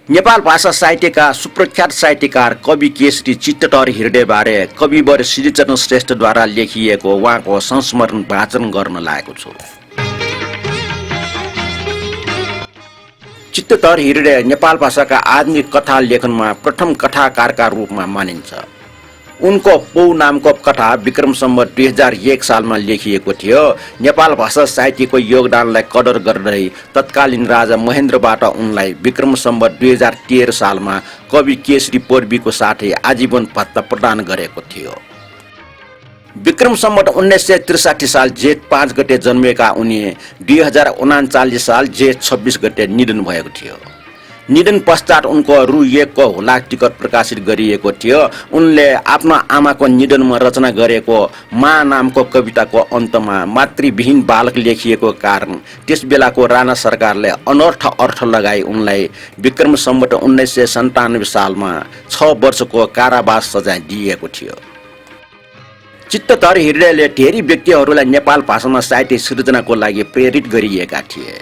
नेपाल भाषा साहित्यका सुप्रख्यात साहित्यकार कवि केशरी चित्तटर हृदयबारे कविवर श्रीचरण श्रेष्ठद्वारा लेखिएको उहाँको संस्मरण वाचन गर्न लागेको छु। चित्तटर हृदय नेपाल भाषाका आधुनिक कथा लेखनमा प्रथम कथाकारका रूपमा मानिन्छ। उनको पौ नामको कथा विक्रम सम्वत 2001 सालमा लेखिएको थियो। नेपाल भाषा साहित्यको योगदानलाई कदर गर्दै तत्कालीन राजा महेन्द्रबाट उनलाई विक्रम सम्वत 2013 सालमा कवि केशरी पौर्वीको साथै आजीवन भत्ता प्रदान गरेको थियो। विक्रम सम्वत 1963 साल जेठ 5 गते जन्मेका उनी 2039 साल जेठ 26 गते निधन भएको थियो। निधन पश्चात उनको रु 1 को हुलाक टिकट प्रकाशित गरिएको थियो। उनले आफ्नो आमाको निधनमा रचना गरेको मा नामको कविताको अन्तमा मातृविहीन बालक लेखिएको कारण त्यस बेलाको राणा सरकारले अनर्थ अर्थ लगाई उनलाई विक्रम सम्वत 1997 सालमा 6 वर्षको कारावास सजाय दिएको थियो। चित्तटर हृदयले धेरै व्यक्तिहरूलाई नेपाल भाषामा साहित्य सृजनाको लागि प्रेरित गरिएका थिए।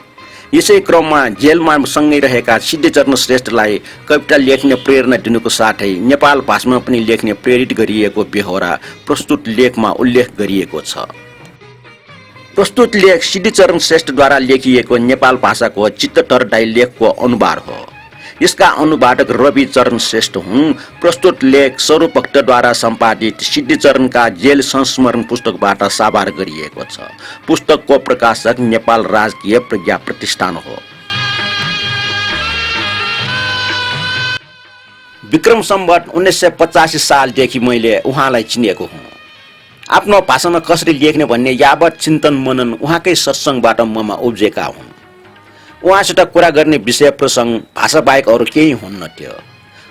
यसै क्रममा जेलमा सँगै रहेका सिद्धिचरण श्रेष्ठलाई कविता लेख्ने प्रेरणा दिनुको साथै नेपाल भाषामा पनि लेख्ने प्रेरित गरिएको बेहोरा प्रस्तुत लेखमा उल्लेख गरिएको छ। प्रस्तुत लेख सिद्धिचरण श्रेष्ठद्वारा लेखिएको नेपाल भाषाको चित्तटर दाइ लेखको अनुवाद हो। यसका अनुवादक रवि चरण श्रेष्ठ हुन्। प्रस्तुत लेख स्वरूप भक्तद्वारा सम्पादित सिद्धिचरणका जेल संस्मरण पुस्तकबाट साभार गरिएको छ। पुस्तकको प्रकाशक नेपाल राजकीय प्रज्ञा प्रतिष्ठान हो। विक्रम सम्वत 1985 सालदेखि मैले उहाँलाई चिनेको हुँ। आफ्नो भाषामा कसरी लेख्ने भन्ने यावत चिन्तन मनन उहाँकै सत्सङ्गबाट ममा उब्जेका हुन्। उहाँसित कुरा गर्ने विषय प्रसङ्ग भाषा बाहेक अरू केही हुन्न थियो।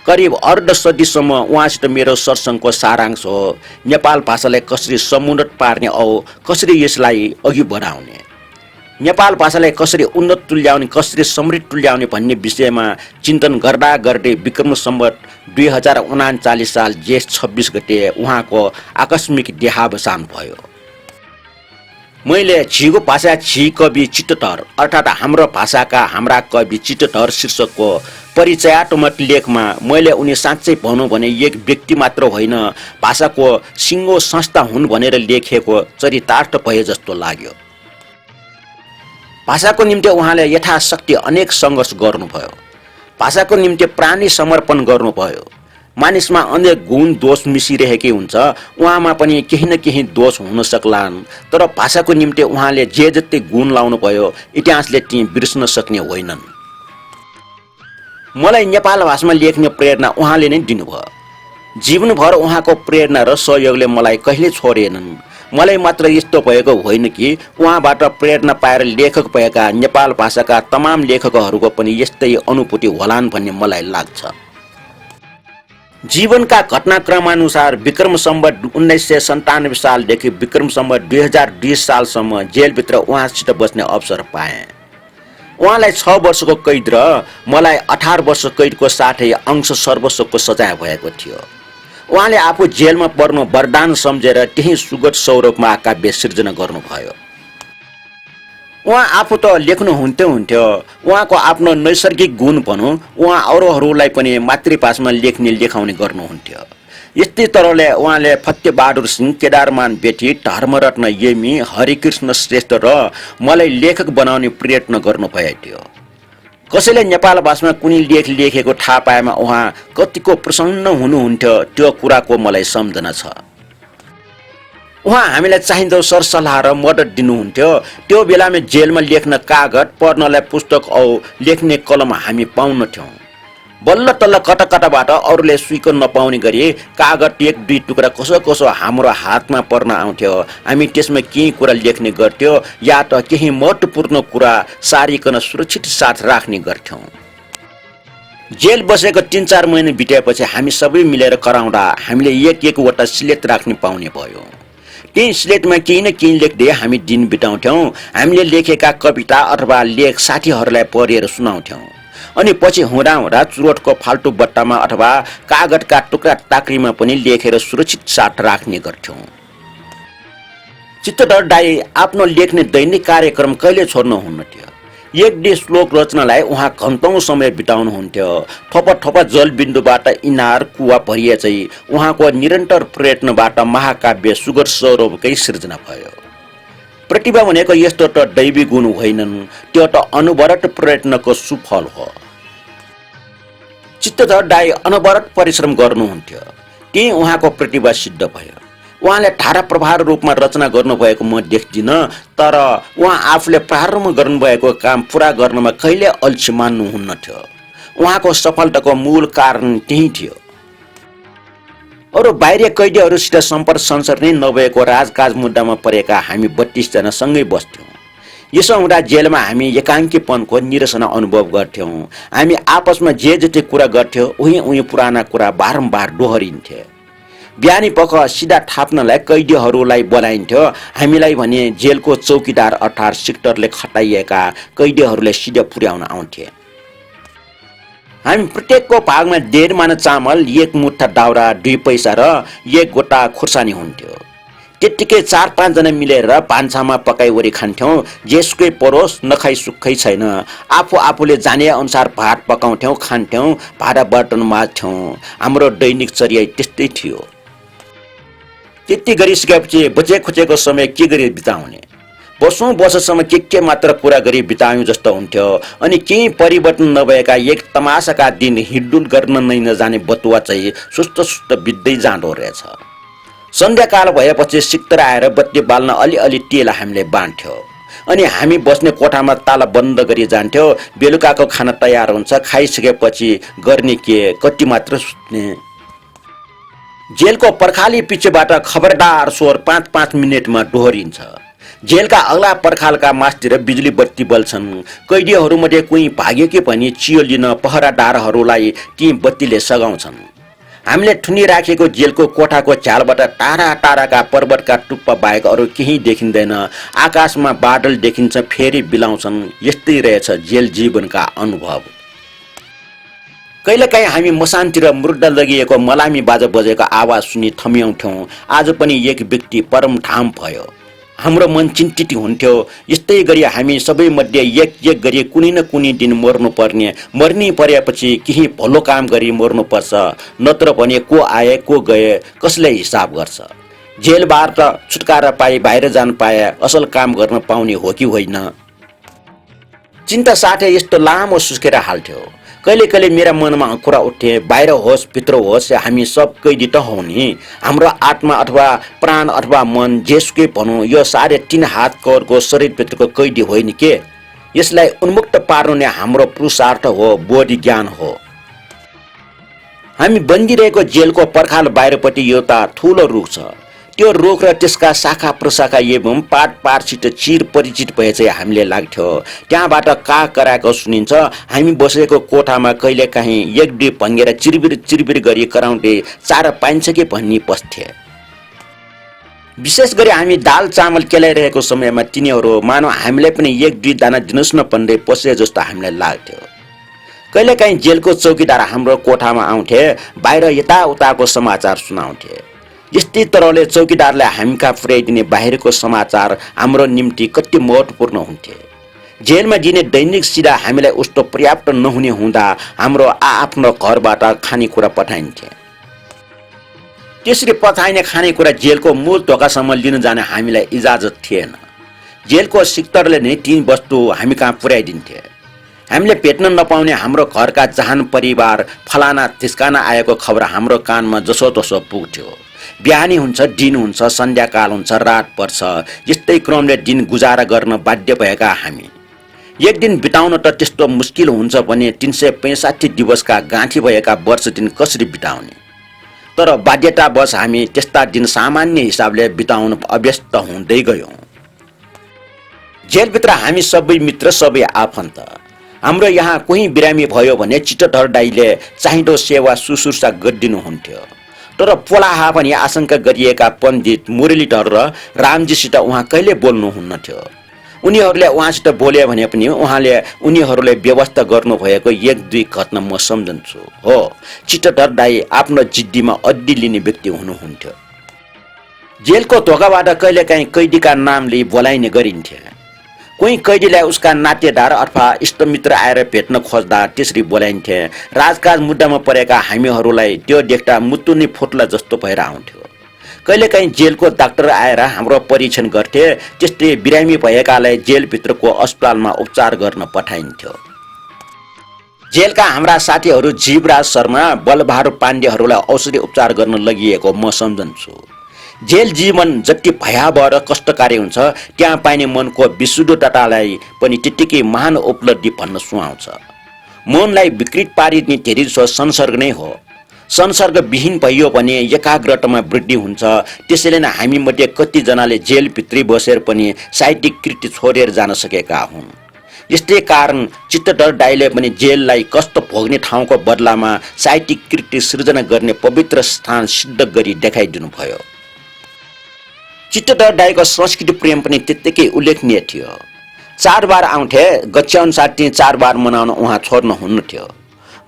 करिब अर्ध सदीसम्म उहाँसित मेरो सत्सङ्गको सारांश हो नेपाल भाषालाई कसरी समुन्नत पार्ने औ कसरी यसलाई अघि बढाउने, नेपाल भाषालाई कसरी उन्नत तुल्याउने, कसरी समृद्ध तुल्याउने भन्ने विषयमा चिन्तन गर्दा गर्दै विक्रम सम्वत 2039 साल जेठ 26 गते उहाँको आकस्मिक देहावसान भयो। मैले झिगो भाषा झी कवि चित्तटर अर्थात् हाम्रो भाषाका हाम्रा कवि चित्तटर शीर्षकको परिचयात्मक लेखमा मैले उनी साँच्चै भनौँ भने एक व्यक्ति मात्र होइन भाषाको सिङ्गो संस्था हुन् भनेर लेखेको चरितार्थ भए जस्तो लाग्यो। भाषाको निम्ति उहाँले यथाशक्ति अनेक सङ्घर्ष गर्नुभयो। भाषाको निम्ति प्राणी समर्पण गर्नुभयो। मानिसमा अनेक गुण दोष मिसिरहेकै हुन्छ। उहाँमा पनि केही न केही दोष हुन सक्लान्, तर भाषाको निम्ति उहाँले जे जति गुण लाउनु भयो इतिहासले ती बिर्सन सक्ने होइनन्। मलाई नेपाल भाषामा लेख्ने प्रेरणा उहाँले नै दिनुभयो। जीवनभर उहाँको प्रेरणा र सहयोगले मलाई कहिले छोडेनन्। मलाई मात्र यस्तो भएको होइन कि उहाँबाट प्रेरणा पाएर लेखक भएका नेपाल भाषाका तमाम लेखकहरूको पनि यस्तै अनुभूति होलान् भन्ने मलाई लाग्छ। जीवनका घटनाक्रमानुसार विक्रम सम्वत 1997 सालदेखि विक्रम सम्वत 2020 सालसम्म जेलभित्र उहाँसित बस्ने अवसर पाएँ। उहाँलाई 6 वर्षको कैद र मलाई 18 वर्ष कैदको साथै अंश सर्वस्वको सजाय भएको थियो। उहाँले आफू जेलमा पर्नु वरदान सम्झेर त्यही सुगत सौरभमा काव्य सिर्जना गर्नुभयो। उहाँ आफू त लेख्नुहुन्थ्यो, उहाँको आफ्नो नैसर्गिक गुण भनौँ, उहाँ अरूहरूलाई पनि मातृभाषामा लेखाउने गर्नुहुन्थ्यो। यस्तै तरहले उहाँले फतेबहादुर सिंह, केदारमान बेठी, धर्मरत्न येमी, हरिकृष्ण श्रेष्ठ र मलाई लेखक बनाउने प्रयत्न गर्नुभएको थियो। कसैले नेपाल भाषामा कुनै लेख लेखेको थाहा पाएमा उहाँ कतिको प्रसन्न हुनुहुन्थ्यो त्यो कुराको मलाई सम्झना छ। उहाँ हामीलाई चाहिँदो सरसल्लाह र मद्दत दिनुहुन्थ्यो। त्यो बेलामा जेलमा लेख्न कागज, पढ्नलाई पुस्तक औ लेख्ने कलम हामी पाउन्थ्यौँ। बल्ल तल्ल कता कताबाट अरूले सुइको नपाउने गरी कागज 1-2 टुक्रा कसो कसो हाम्रो हातमा पर्न आउँथ्यो। हामी त्यसमा केही कुरा लेख्ने गर्थ्यौँ या त केही महत्त्वपूर्ण कुरा सारिकन सुरक्षित साथ राख्ने गर्थ्यौँ। जेल बसेको 3-4 महिना बितेपछि हामी सबै मिलेर कराउँदा हामीले एक-एकवटा स्लेट राख्ने पाउने भयो। त्यही स्लेटमा केही न केही लेख्दै हामी दिन बिताउँथ्यौँ। हामीले लेखेका कविता अथवा लेख साथीहरूलाई पढेर सुनाउँथ्यौँ। अनि पछि हुँदा हुँदा चुरोटको फाल्टु बट्टामा अथवा कागजका टुक्रा टाक्रीमा पनि लेखेर सुरक्षित साथ राख्ने गर्थ्यौँ। चित्तटर दाइ आफ्नो लेख्ने दैनिक कार्यक्रम कहिले छोड्नुहुन्न थियो। एक डे श्लोक रचनालाई उहाँ घन्टौँ समय बिताउनुहुन्थ्यो। थप जलबिन्दुबाट इनार कुवा भरिए चाहिँ उहाँको निरन्तर प्रयत्नबाट महाकाव्य सुगर सरोवरकै सृजना भयो। प्रतिभा भनेको यस्तो त दैवी गुण होइनन्, त्यो त अनवरत प्रयत्नको सुफल हो। चित्तधर दाई अनवरत परिश्रम गर्नुहुन्थ्यो, त्यही उहाँको प्रतिभा सिद्ध भयो। उहाँले धारा प्रभाव रूपमा रचना गर्नुभएको म देख्दिनँ, तर उहाँ आफूले प्रारम्भ गर्नुभएको काम पुरा गर्नमा कहिले अल्छी मान्नुहुन्न थियो। उहाँको सफलताको मूल कारण त्यही थियो। अरू बाहिरी कैदीहरूसित सम्पर्क संसार नै नभएको राजकाज मुद्दामा परेका हामी 32 जना सँगै बस्थ्यौँ। यसो हुँदा जेलमा हामी एकाङ्कीपनको निरसना अनुभव गर्थ्यौँ। हामी आपसमा जे जति कुरा गर्थ्यौँ उही पुराना कुरा बारम्बार दोहोरिन्थे। बिहानी पख सिधा थाप्नलाई कैदीहरूलाई बोलाइन्थ्यो, हामीलाई भने जेलको चौकीदार अर्थात् सिक्टरले खटाइएका कैदीहरूले सिधा पुर्याउन आउँथे। हामी प्रत्येकको भागमा 1.5 माना चामल, 1 मुठा दाउरा, 2 पैसा र 1 गोटा खुर्सानी हुन्थ्यो। त्यत्तिकै 4-5 जना मिलेर भान्सामा पकाइवरी खान्थ्यौँ। जेसुकै परोस् नखाइ सुक्खै छैन। आफूले जाने अनुसार भात पकाउँथ्यौँ, खान्थ्यौँ, भाँडा बर्तन माझ्थ्यौँ। हाम्रो दैनिक चर्या त्यस्तै थियो। त्यति गरिसकेपछि बचे खुचेको समय के गरी बिताउने? वर्षौं वर्षसम्म के मात्र कुरा गरी बितायौँ जस्तो हुन्थ्यो। अनि केही परिवर्तन नभएका एक तमासाका दिन हिडडुल गर्न नै नजाने बतुवा चाहिँ सुस्त बित्दै जाँदो रहेछ। सन्ध्याकाल भएपछि सिक्तर आएर बत्ती बाल्न अलि तेल हामीले बाँड्थ्यो। अनि हामी बस्ने कोठामा ताला बन्द गरी जान्थ्यो। बेलुकाको खाना तयार हुन्छ, खाइसकेपछि गर्ने के, कति मात्र सुत्ने। जेलको पर्खाली पिछेबाट खबरदार स्वर 5-5 मिनेटमा दोहोरिन्छ। जेलका अग्ला पर्खालका मास्तिर बिजुली बत्ती बल्छन्। कैदीहरूमध्ये कोही भाग्यो कि भनी चियो लिन पहरादारहरूलाई ती बत्तीले सघाउँछन्। हामीले थुनी राखेको जेलको कोठाको झ्यालबाट टाढाका पर्वतका टुप्पा बाहेक अरू केही देखिँदैन। आकाशमा बादल देखिन्छ, फेरि बिलाउँछन्। यस्तै रहेछ जेल जीवनका अनुभव। कहिलेकाहीँ हामी मसानतिर मुर्दा लगिएको मलामी बाजा बजेको आवाज सुनि थम्याउँथ्यौँ। आज पनि एक व्यक्ति परम ठाम भयो। हाम्रो मन चिन्तित हुन्थ्यो। यस्तै गरी हामी सबै मध्ये एक गरी कुनै न कुनै दिन मर्नुपर्ने, मर्नी परेपछि केही भलो काम गरी मर्नुपर्छ, नत्र भने को आए को गए कसले हिसाब गर्छ। जेलबाट छुटकारा पाए बाहिर जान पाए असल काम गर्न पाउने हो कि होइन? चिन्ता साथै यस्तो लामो सुस्केर हाल्थ्यो। कहिले मेरा मनमा कुरा उठे, बाहिर होस् भित्र होस् हामी सब कैदी त हौ नि। हाम्रो आत्मा अथवा प्राण अथवा मन जेसुकै भनौँ, यो 3.5 हात कवरको शरीरभित्रको कैदी होइन के? यसलाई उन्मुक्त पार्नु नै हाम्रो पुरुषार्थ हो, बोधि ज्ञान हो। हामी बन्दिरहेको जेलको पर्खाल बाहिरपट्टि एउटा ठुलो रुख छ। त्यो रुख र त्यसका शाखा प्रशाखा एवं पातसित चिर परिचित भए चाहिँ हामीले लाग्थ्यो। त्यहाँबाट काग कराएको सुनिन्छ। हामी बसेको कोठामा कहिलेकाहीँ 1-2 भङ्गेर चिरबिर गरी कराउँदै चारो पाइन्छ कि भन्ने पस्थे। विशेष गरी हामी दाल चामल केलाइरहेको समयमा तिनीहरू मानव हामीलाई पनि 1-2 दाना दिनुहोस् न भन्दै पसे जस्तो हामीलाई लाग्थ्यो। कहिलेकाहीँ जेलको चौकीदार हाम्रो कोठामा आउँथे, बाहिर यताउताको समाचार सुनाउँथे। यस्तै तरहले चौकीदारले हामीका पुर्याइदिने बाहिरको समाचार हाम्रो निम्ति कति महत्त्वपूर्ण हुन्थे। जेलमा दिने दैनिक सिधा हामीलाई उस्तो पर्याप्त नहुने हुँदा हाम्रो आफ्नो घरबाट खानेकुरा पठाइन्थे। त्यसरी पठाइने खानेकुरा जेलको मूल ढोकासम्म लिन जाने हामीलाई इजाजत थिएन। जेलको सिक्टरले नै ती वस्तु हामी कहाँ पुर्याइदिन्थे। हामीले भेट्न नपाउने हाम्रो घरका जहान परिवार फलाना ठिस्काना आएको खबर हाम्रो कानमा जसोतसो पुग्थ्यो। बिहानी हुन्छ, दिन हुन्छ, सन्ध्याकाल हुन्छ, रात पर्छ। यस्तै क्रमले दिन गुजारा गर्न बाध्य भएका हामी एक दिन बिताउन त त्यस्तो मुस्किल हुन्छ भने 365 दिवसका गाँठी भएका वर्ष दिन कसरी बिताउने? तर बाध्यतावश हामी त्यस्ता दिन सामान्य हिसाबले बिताउन अभ्यस्त हुँदै गयौँ। जेलभित्र हामी सबै मित्र, सबै आफन्त। हाम्रो यहाँ कोही बिरामी भयो भने चित्तधर दाइले चाहिँदो सेवा सुश्रूषा गरिदिनुहुन्थ्यो। तर पोलाहा पनि आशंका गरिएका पण्डित मुरलीधर र रामजीसित उहाँ कहिले बोल्नुहुन्न थियो। उनीहरूले उहाँसित बोले भने पनि उहाँले उनीहरूले व्यवस्था गर्नुभएको 1-2 घटना म सम्झन्छु। हो, चित्तधर दाई आफ्नो जिद्दीमा अड्डी लिने व्यक्ति हुनुहुन्थ्यो। जेलको ढोकाबाट कहिलेकाहीँ कैदीका नामले बोलाइने गरिन्थे। कोही कैदीलाई उसका नातेदार अथवा इष्टमित्र आएर भेट्न खोज्दा त्यसरी बोलाइन्थे। राजकाज मुद्दामा परेका हामीहरूलाई त्यो देख्दा मुटु नै फुट्ला जस्तो भएर आउँथ्यो। कहिलेकाहीँ जेलको डाक्टर आएर हाम्रो परीक्षण गर्थे। त्यस्तै बिरामी भएकालाई जेलभित्रको अस्पतालमा उपचार गर्न पठाइन्थ्यो। जेलका हाम्रा साथीहरू जीवराज शर्मा, बलबहादुर पाण्डेहरूलाई औषधि उपचार गर्न लगिएको म सम्झन्छु। जेल जीवन जति भयावह र कष्टकारी हुन्छ त्यहाँ पाइने मनको विशुद्धतालाई पनि त्यत्तिकै महान उपलब्धि भन्न सुहाउँछ। मनलाई विकृत पारिने धेरै जसो संसर्ग नै हो। संसर्गविहीन भइयो भने एकाग्रतामा वृद्धि हुन्छ। त्यसैले नै हामीमध्ये कतिजनाले जेलभित्रै बसेर पनि साहित्यिक कृति छोडेर जान सकेका हुन्। यस्तै कारण चित्तधर दाइले पनि जेललाई कष्ट भोग्ने ठाउँको बदलामा साहित्यिक कृति सृजना गर्ने पवित्र स्थान सिद्ध गरी देखाइदिनु भयो। चित्तधर दाइको संस्कृति प्रेम पनि त्यत्तिकै उल्लेखनीय थियो। चाडबाड आउँथे, गच्छाअनुसार ती चाडबाड मनाउन उहाँ छोड्नुहुन्न थियो।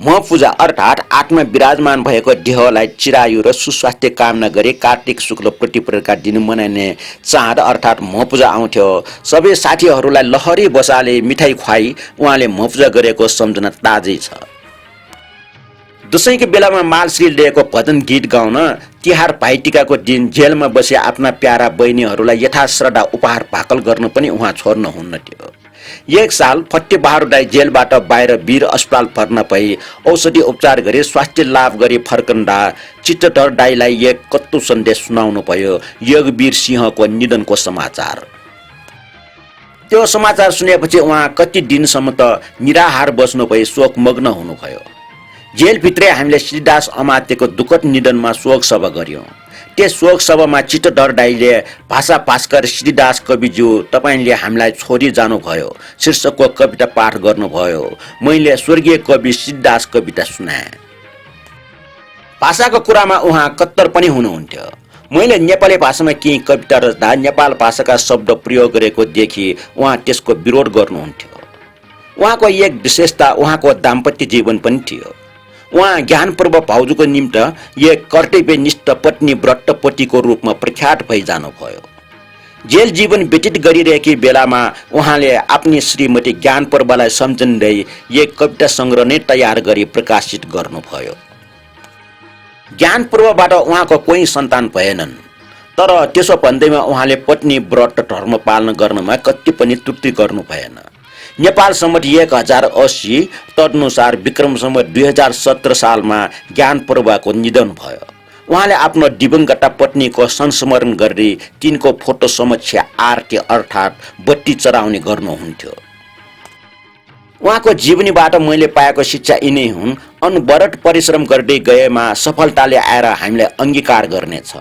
म पूजा अर्थात् आत्मा विराजमान भएको देहलाई चिरायु र सुस्वास्थ्य कामना गरी कार्तिक शुक्ल प्रतिपदका दिन मनाइने चाड अर्थात् म पूजा आउँथ्यो। सबै साथीहरूलाई लहरी बसाले मिठाई खुवाई उहाँले म पूजा गरेको सम्झना ताजै छ। दशैंको बेलामा मालश्री लिएको भजन गीत गाउन, तिहार भाइटिकाको दिन जेलमा बसे आफ्ना प्यारा बहिनीहरूलाई यथाश्रद्धा उपहार भाकल गर्न पनि उहाँ छोड्नुहुन्न थियो। एक साल फतेबहादुर दाइ जेलबाट बाहिर वीर अस्पताल भर्ना भई औषधि उपचार गरी स्वास्थ्य लाभ गरी फर्कँदा चित्तधर दाइलाई एक कत्तो सन्देश सुनाउनु भयो, योगवीर सिंहको निधनको समाचार। त्यो समाचार सुनेपछि उहाँ कति दिनसम्म त निराहार बस्नु भई शोकमग्न हुनुभयो। जेलभित्रै हामीले श्रीदास अमात्यको दुःखद निधनमा शोक सभा गर्यौं। त्यस शोक सभामा चित्तधर दाइले भाषा भास्कर श्रीदास कविज्यू तपाईले हामीलाई छोडी जानुभयो शीर्षकको कविता पाठ गर्नुभयो। मैले स्वर्गीय कवि श्रीदास कविता सुनाएँ। भाषाको कुरामा उहाँ कत्तर पनि हुनुहुन्थ्यो। मैले नेपाली भाषामा केही कविता रच्दा नेपाल भाषाका शब्द प्रयोग गरेको देखि उहाँ त्यसको विरोध गर्नुहुन्थ्यो। उहाँको एक विशेषता उहाँको दाम्पत्य जीवन पनि थियो। उहाँ ज्ञानपूर्व भाउजूको निम्ति एक कर्तव्यनिष्ठ पत्नी व्रतपतिको रूपमा प्रख्यात भइजानुभयो। जेल जीवन व्यतीत गरिरहेकी बेलामा उहाँले आफ्नी श्रीमती ज्ञानपूर्वलाई सम्झिँदै एक कविता सङ्ग्रह नै तयार गरी प्रकाशित गर्नुभयो। ज्ञानपूर्वबाट उहाँको कोही सन्तान भएनन्, तर त्यसो भन्दैमा उहाँले पत्नी व्रत धर्म पालन गर्नमा कति पनि त्रुटि गर्नु भएन। नेपाल सम्मत 1080 तदनुसार विक्रम सम्मत 2017 सालमा ज्ञानपूर्वको निधन भयो। उहाँले आफ्नो दिवंगत पत्नीको संस्मरण गर्दै तिनको फोटो समक्ष आरती अर्थात् बत्ती चढाउने गर्नुहुन्थ्यो। उहाँको जीवनीबाट मैले पाएको शिक्षा यिनै हुन्, अनवरत परिश्रम गर्दै गएमा सफलताले आएर हामीलाई अंगीकार गर्नेछ।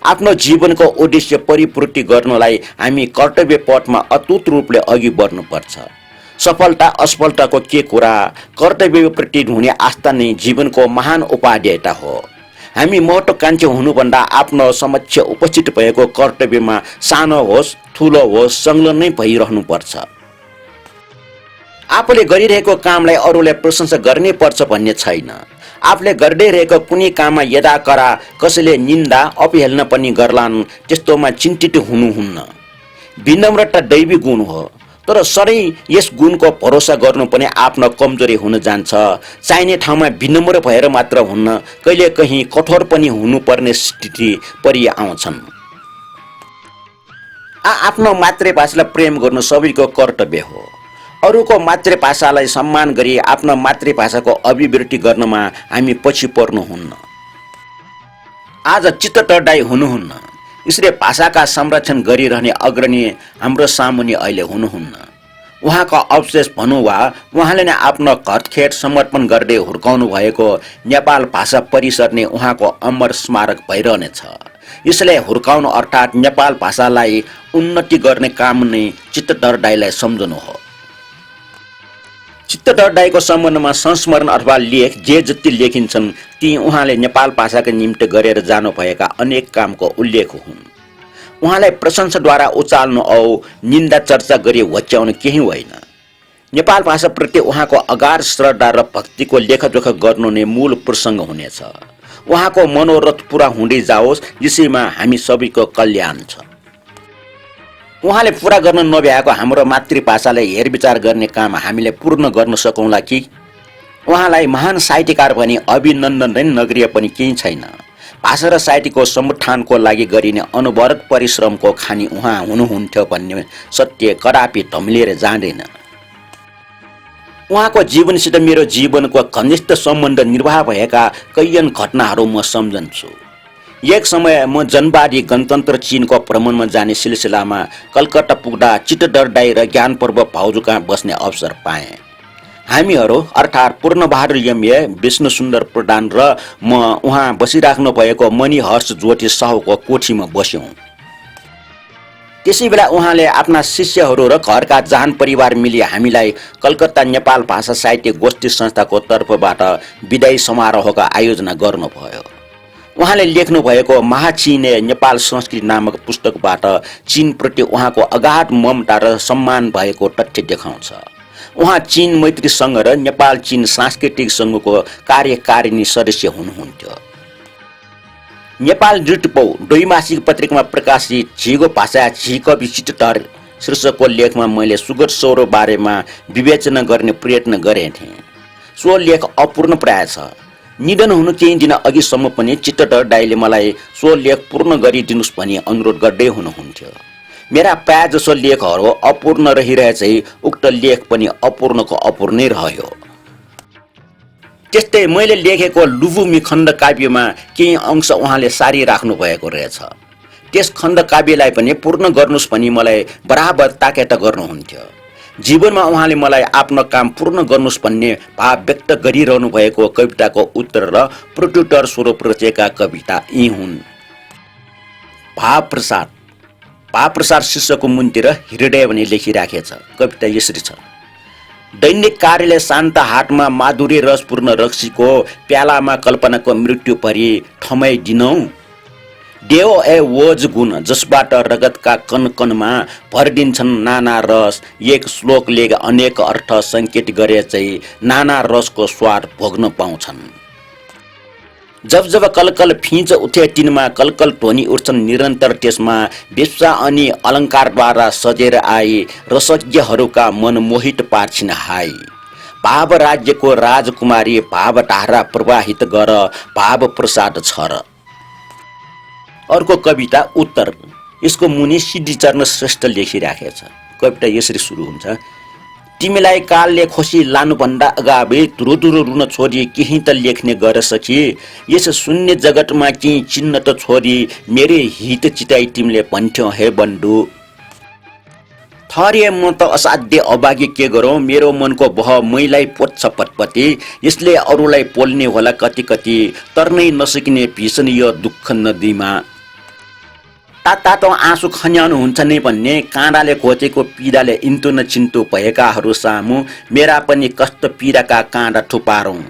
आफ्नो जीवनको उद्देश्य परिपूर्ति गर्नलाई हामी कर्तव्य पथमा अटुट रूपले अघि बढ्नुपर्छ। सफलता असफलताको के कुरा, कर्तव्यप्रति हुने आस्था नै जीवनको महान उपादेयता हो। हामी महत्त्वाकांक्षी हुनुभन्दा आफ्नो समक्ष उपस्थित भएको कर्तव्यमा सानो होस् ठुलो होस् संलग्न नै भइरहनुपर्छ। आफूले गरिरहेको कामलाई अरूले प्रशंसा गर्नै पर्छ भन्ने छैन। आफूले गर्दै रहेको कुनै काममा यदाकरा कसैले निन्दा अपहेलना पनि गर्लान्, त्यस्तोमा चिन्तित हुनुहुन्न। विनम्रता दैवी गुण हो, तर सधैँ यस गुणको भरोसा गर्नु पनि आफ्नो कमजोरी हुन जान्छ। चाहिने ठाउँमा विनम्र भएर मात्र हुन्न, कहिले कहीँ कठोर पनि हुनुपर्ने स्थिति परि आउँछन्। आफ्नो मातृभाषालाई प्रेम गर्नु सबैको कर्तव्य हो। अरूको मातृभाषालाई सम्मान गरी आफ्नो मातृभाषाको अभिव्यक्ति गर्नमा हामी पछि पर्नुहुन्न। आज चित्तधर दाइ हुनुहुन्न, यसरी भाषाका संरक्षण गरिरहने अग्रणी हाम्रो सामुन्ने अहिले हुनुहुन्न। उहाँको अवशेष भनौँ वा उहाँले नै आफ्नो घरखेत समर्पण गर्दै हुर्काउनु भएको नेपाल भाषा परिषद नै उहाँको अमर स्मारक भइरहनेछ। यसलाई हुर्काउनु अर्थात् नेपाल भाषालाई उन्नति गर्ने काम नै चित्तधर दाइलाई सम्झनु हो। चित्तधर दाइको सम्बन्धमा संस्मरण अथवा लेख जे जति लेखिन्छन् ती उहाँले नेपाल भाषाका निम्ति गरेर जानुभएका अनेक कामको उल्लेख हुन्। उहाँलाई प्रशंसाद्वारा उचाल्नु औ निन्दा चर्चा गरी होच्याउनु केही होइन। नेपाल भाषाप्रति उहाँको अगाध श्रद्धा र भक्तिको लेखजोख गर्नु नै मूल प्रसङ्ग हुनेछ। उहाँको मनोरथ पूरा हुँदै जाओस्, यसैमा हामी सबैको कल्याण छ। उहाँले पूरा गर्न नभ्याएको हाम्रो मातृभाषालाई हेरविचार गर्ने काम हामीले पूर्ण गर्न सकौँला कि? उहाँलाई महान साहित्यकार पनि अभिनन्दन नै नगरिए पनि केही छैन। भाषा र साहित्यको समुत्थानको लागि गरिने अनवरत परिश्रमको खानी उहाँ हुनुहुन्थ्यो भन्ने सत्य कदापि धमिलिएर जाँदैन। उहाँको जीवनसित मेरो जीवनको घनिष्ठ सम्बन्ध निर्वाह भएका कैयन घटनाहरू म सम्झन्छु। एक समय म जनवादी गणतन्त्र चीनको भ्रमणमा जाने सिलसिलामा कलकत्ता पुग्दा चित्तडरदाई र ज्ञानपर्व भाउजूका बस्ने अवसर पाएँ। हामीहरू अर्थात् पूर्णबहादुर एमए, विष्णु सुन्दर प्रधान र म उहाँ बसिराख्नु भएको मणिहर्ष ज्योति साहुको कोठीमा बस्यौँ। त्यसै बेला उहाँले आफ्ना शिष्यहरू र घरका जहान परिवार मिली हामीलाई कलकत्ता नेपाल भाषा साहित्य गोष्ठी संस्थाको तर्फबाट विदायी समारोहको आयोजना गर्नुभयो। उहाँले लेख्नु भएको महाचीने नेपाल संस्कृति नामक पुस्तकबाट चीनप्रति उहाँको अगाध ममता र सम्मान भएको तथ्य देखाउँछ। उहाँ चीन मैत्री सङ्घ र नेपाल चीन सांस्कृतिक सङ्घको कार्यकारिणी सदस्य हुनुहुन्थ्यो। नेपाल जुटपौ द्वैमासिक पत्रिकामा प्रकाशित झिगो भाषा झिकवि चित्तडर शीर्षकको लेखमा मैले सुगत सौरो बारेमा विवेचना गर्ने प्रयत्न गरेँ थिएँ। सो लेख अपूर्ण प्राय छ। निधन हुनु केही दिन अघिसम्म पनि चित्तडरदाईले मलाई सो लेख पूर्ण गरिदिनुहोस् भनी अनुरोध गर्दै हुनुहुन्थ्यो। मेरा प्राय जसो लेखहरू अपूर्ण रहिरहेछै उक्त लेख पनि अपूर्णको अपूर्णै रह्यो। त्यस्तै मैले लेखेको लुबुमी खण्ड काव्यमा केही अंश उहाँले सारी राख्नु भएको रहेछ। त्यस खण्ड काव्यलाई पनि पूर्ण गर्नुहोस् भनी मलाई बराबर ताकेता गर्नुहुन्थ्यो। जीवनमा उहाँले मलाई आफ्नो काम पूर्ण गर्नुहोस् भन्ने भाव व्यक्त गरिरहनु भएको कविताको उत्तर र प्रत्युत्तर स्वरूप रचेका कविता यी हुन्। भाव प्रसाद शीर्षकको मुन्तिर हृदय भने लेखिराखेछ। कविता यसरी छ। दैनिक कार्यालय शान्त हाटमा माधुरी रसपूर्ण रक्सीको प्यालामा कल्पनाको मृत्यु परि थमाइदिनौ। देव ए ओज गुण जसबाट रगतका कण कणमा भरिदिन्छन् नाना रस। एक श्लोकले अनेक अर्थ सङ्केत गरे चाहिँ नाना रसको स्वाद भोग्न पाउँछन्। जब जब कलकल फिँच उठे तिनमा कलकल ध्वनि उठ्छन् निरन्तर। त्यसमा विश्वा अनि अलङ्कारद्वारा सजेर आई रसज्ञहरूका मन मोहित पार्छिन् हाई। भाव राज्यको राजकुमारी भावधारा प्रवाहित गर भाव प्रसाद छ र। अर्को कविता उत्तर। यसको मुनि सिद्धिचरण श्रेष्ठ लेखिराखेछ। कविता यसरी सुरु हुन्छ। तिमीलाई कालले खोसी लानुभन्दा अगावै धुरुधुरु रुन छोडी केही त लेख्ने गर सकी। यस शून्य जगतमा केही चिन्ह त छोडी मेरै हित चिताई तिमीले भन्थ्यौ हे बन्धु। थरिए म त असाध्य अभागी के गरौँ। मेरो मनको बह मैलाई पोच्छ पटपटी। यसले अरूलाई पोल्ने होला कति कति। तर्नै नसकिने भीषण यो दुःख नदीमा। तातो आँसु खन्याउनुहुन्छ नै भन्ने काँडाले घोचेको पीडाले इन्तु न चिन्तु भएकाहरू सामु मेरा पनि कष्ट पीडाका काँडा थुपारौँ।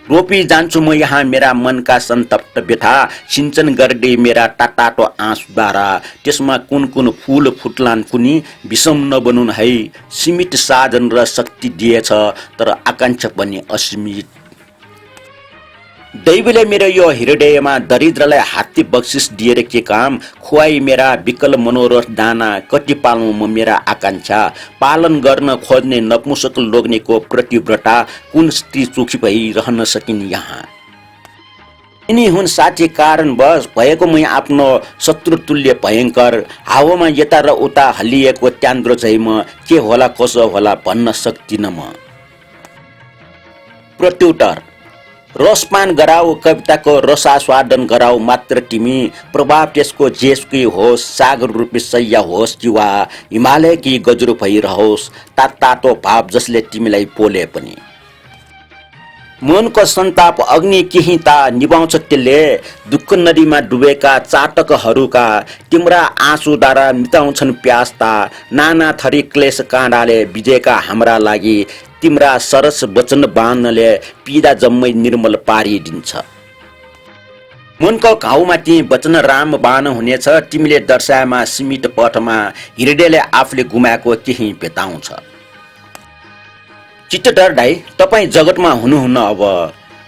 रोपी जान्छु म यहाँ मेरा मनका सन्तप्त व्यथा। सिञ्चन गर्दै मेरा तातो आँसुद्वारा। त्यसमा कुन कुन फुल फुट्लान् कुनी विषम नबनुन् है। सीमित साधन र शक्ति दिएछ तर आकाङ्क्षा पनि असीमित। दैवले मेरो यो हृदयमा दरिद्रलाई हात्ती बक्सिस दिएर के काम। खुवाई मेरा विकल मनोरथ दाना। कति पालौँ म मेरा आकाङ्क्षा। पालन गर्न खोज्ने नपुंसक लोग्नेको प्रतिव्रता। कुन स्त्री चोखी भई रहन सकिन् यहाँ। यिनी हुन् साँच्चै कारणवश भएको मै आफ्नो शत्रुतुल्य भयङ्कर। हावामा यता र उता हल्लिएको त्यान्द्रो झै म के होला कसो होला भन्न सक्दिनँ म। प्रत्युत्तर। रसपान गराऊ कविताको रसास्वादन गराऊ मात्र तिमी। प्रभाव त्यसको जेसकै होस्। सागर रूपी सैया होस् कि वा हिमालयकी गजुरो भइरहोस्। तातो भाव जसले तिमीलाई पोले पनि। मनको सन्ताप अग्नि केही ता निभाउँछ त्यसले। दुःख नदीमा डुबेका चातकहरूका तिम्रा आँसुद्वारा मिटाउँछन् प्यासता। नाना थरी क्लेश काँडाले बिजेका हाम्रा लागि तिम्रा सरस वचन बाणले पीडा जम्मै निर्मल पारिदिन्छ। मनको घाउमा ती वचन राम बाण हुनेछ। तिमीले दर्शाएमा सीमित पथमा हृदयले आफूले गुमाएको केही भेटाउँछ। चित्तडरदाई तपाईँ जगतमा हुनुहुन्न अब।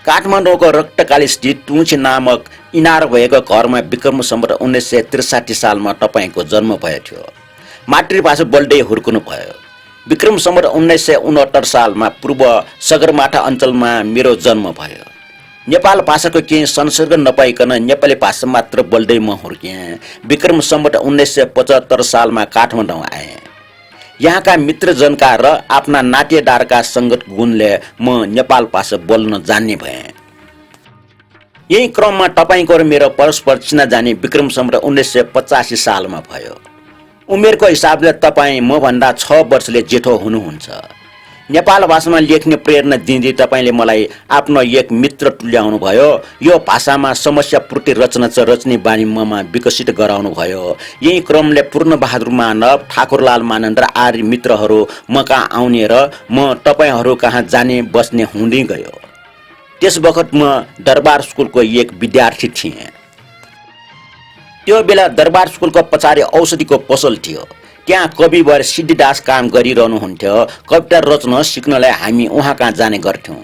काठमाडौँको रक्तकाली स्थित टुङ्सी नामक इनार भएको घरमा विक्रम सम्वत 1963 सालमा तपाईँको जन्म भएको थियो। मातृभाषा बोल्दै हुर्कनु भयो। विक्रम सम्वत 1969 सालमा पूर्व सगरमाथा अञ्चलमा मेरो जन्म भयो। नेपाल भाषाको केही संसर्ग नपाइकन नेपाली भाषा मात्र बोल्दै म हुर्केँ। विक्रम सम्वत 1975 सालमा काठमाडौँ आएँ। यहाँका मित्रजनका र आफ्ना नातेदारका सङ्गत गुणले म नेपाल भाषा बोल्न जान्ने भएँ। यही क्रममा तपाईँको र मेरो परस्पर चिनाजानी विक्रम सम्वत 1985 सालमा भयो। उमेरको हिसाबले तपाईँ मभन्दा 6 वर्षले जेठो हुनुहुन्छ। नेपाल भाषामा लेख्ने प्रेरणा दिँदै तपाईँले मलाई आफ्नो एक मित्र तुल्याउनु भयो। यो भाषामा समस्यापूर्ति रचना रच्ने बानी ममा विकसित गराउनु भयो। यही क्रमले पूर्णबहादुर मानव, ठाकुरलाल मानन्द र आदि मित्रहरू म कहाँ आउने र म तपाईँहरू कहाँ जाने बस्ने हुँदै गयो। त्यस बखत म दरबार स्कुलको एक विद्यार्थी थिएँ। त्यो बेला दरबार स्कुलको पछाडि औषधिको पसल थियो। त्यहाँ कविवर सिद्धिदास काम गरिरहनुहुन्थ्यो। कविता रच्न सिक्नलाई हामी उहाँ कहाँ जाने गर्थ्यौँ।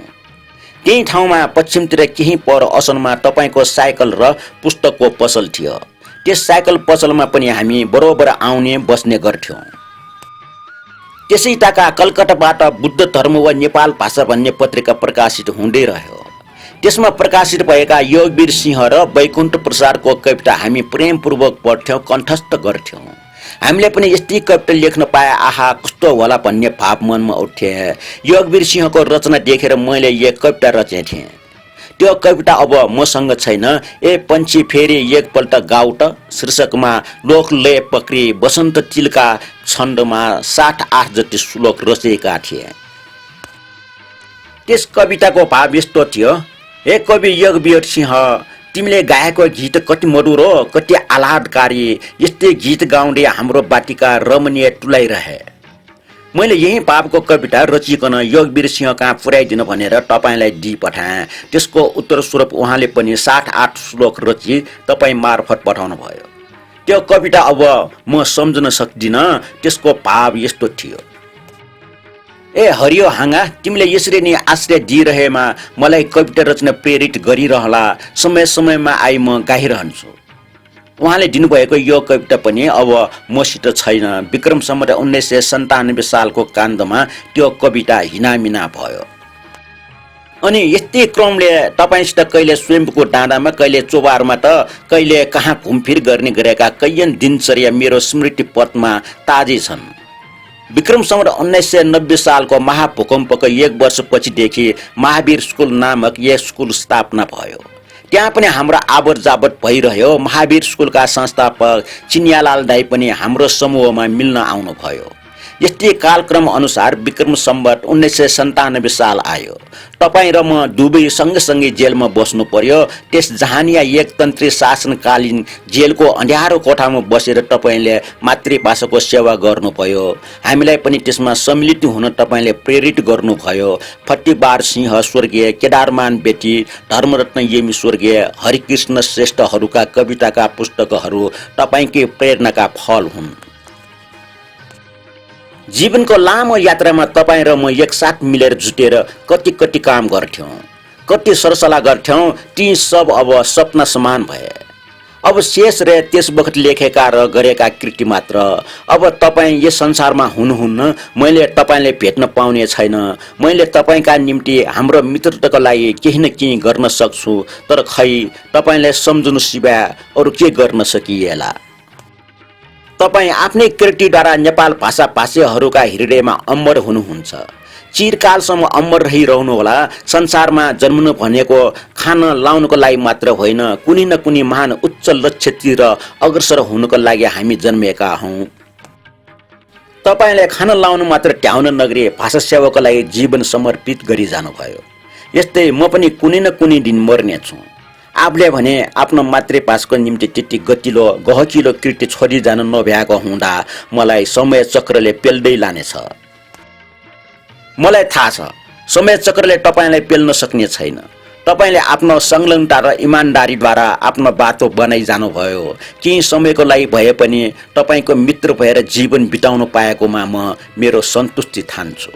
त्यही ठाउँमा पश्चिमतिर केही पर असलमा तपाईँको साइकल र पुस्तकको पसल थियो। त्यस साइकल पसलमा पनि हामी बरोबर आउने बस्ने गर्थ्यौँ। त्यसै टाका कलकत्ताबाट बुद्ध धर्म वा नेपाल भाषा भन्ने पत्रिका प्रकाशित हुँदै रह्यो। त्यसमा प्रकाशित भएका योगवीर सिंह र वैकुण्ठ प्रसादको कविता हामी प्रेमपूर्वक पढ्थ्यौँ, कण्ठस्थ गर्थ्यौँ। हामीले पनि यस्तै कविता लेख्न पाए आहा कस्तो होला भन्ने भाव मनमा उठ्थे। योगवीर सिंहको रचना देखेर मैले एक कविता रचेथेँ। त्यो कविता अब मसँग छैन। ए पन्छी फेरि एकपल्ट गाउट शीर्षकमा लोकले पक्री वसन्त चिल्का छन्दमा 7-8 जति श्लोक रचेका थिए। त्यस कविताको भाव यस्तो थियो। हे कवि योगवीर सिंह, तिमीले गाएको गीत कति मधुर हो, कति आह्लादकारी। यस्तै गीत गाउँदै हाम्रो बाटिका रमणीय तुलाइरहे। मैले यही भावको कविता रचिकन योगवीर सिंह कहाँ पुर्याइदिनु भनेर तपाईँलाई दिइ पठाएँ। त्यसको उत्तर स्वरूप उहाँले पनि 7-8 श्लोक रची तपाईँ मार्फत पठाउनु भयो। त्यो कविता अब म सम्झन सक्दिनँ। त्यसको भाव यस्तो थियो। ए हरियो हाँगा, तिमीले यसरी नै आश्रय दिइरहेमा मलाई कविता रचना प्रेरित गरिरहला। समय समयमा आई म गाइरहन्छु। उहाँले दिनुभएको यो कविता पनि अब मसित छैन। विक्रम सम्वत 1997 सालको काण्डमा त्यो कविता हिनामिना भयो। अनि यस्तै क्रमले तपाईँसित कहिले स्वयम्भूको डाँडामा, कहिले चोबारमा त कहिले कहाँ घुमफिर गर्ने गरेका कैयन दिनचर्या मेरो स्मृति पथमा ताजै छन्। विक्रम सम्वत 1990 सालको महाभूकम्पको 1 वर्षपछिदेखि महावीर स्कुल नामक एक स्कुल स्थापना भयो। त्यहाँ पनि हाम्रो आवत जावत भइरह्यो। महावीर स्कुलका संस्थापक चिनियालाल दाई पनि हाम्रो समूहमा मिल्न आउनुभयो। यस्तै कालक्रम अनुसार विक्रम सम्वत 1997 साल आयो। तपाईँ र म दुवै सँगसँगै जेलमा बस्नु पर्यो। त्यस जहानिया एकतन्त्री शासनकालीन जेलको अँध्यारो कोठामा बसेर तपाईँले मातृभाषाको सेवा गर्नुभयो। हामीलाई पनि त्यसमा सम्मिलित हुन तपाईँले प्रेरित गर्नुभयो। फट्टीबार सिंह स्वर्गीय, केदारमान बेटी, धर्मरत्न येमी स्वर्गीय, हरिकृष्ण श्रेष्ठहरूका कविताका पुस्तकहरू तपाईँकै प्रेरणाका फल हुन्। जीवनको लामो यात्रामा तपाईँ र म एकसाथ मिलेर जुटेर कति कति काम गर्थ्यौँ, कति सरसल्लाह गर्थ्यौँ। ती सब अब सपना समान भए। अब शेष रहे त्यस बखत लेखेका र गरेका कृति मात्र। अब तपाईँ यस संसारमा हुनुहुन्न। मैले तपाईँले भेट्न पाउने छैन। मैले तपाईँका निम्ति हाम्रो मित्रताको लागि केही न केही गर्न सक्छु, तर खै तपाईँलाई सम्झनु सिवाय अरू के गर्न सकिएला। तपाईँ आफ्नै कृतिद्वारा नेपाल भाषा भाषीहरूका हृदयमा अमर हुनुहुन्छ। चिरकालसम्म अमर रहिरहनुहोला। संसारमा जन्मनु भनेको खान लाउनको लागि मात्र होइन, कुनै न कुनै महान उच्च लक्ष्यतिर अग्रसर हुनुको लागि हामी जन्मेका हौँ। तपाईँले खान लाउनु मात्र ट्याउन नगरी भाषा सेवाको लागि जीवन समर्पित गरी जानुभयो। यस्तै म पनि कुनै न कुनै दिन मर्नेछु। आफूले भने आफ्नो मातृभाषाको निम्ति त्यति गतिलो गहकिलो कृति छोडिजान नभ्याएको हुँदा मलाई समय चक्रले पेल्दै लानेछ। मलाई थाहा छ समय चक्रले तपाईँलाई पेल्न सक्ने छैन। तपाईँले आफ्नो संलग्नता र इमान्दारीद्वारा आफ्नो बाटो बनाइ जानुभयो। केही समयको लागि भए पनि तपाईँको मित्र भएर जीवन बिताउनु पाएकोमा म मेरो सन्तुष्टि ठान्छु।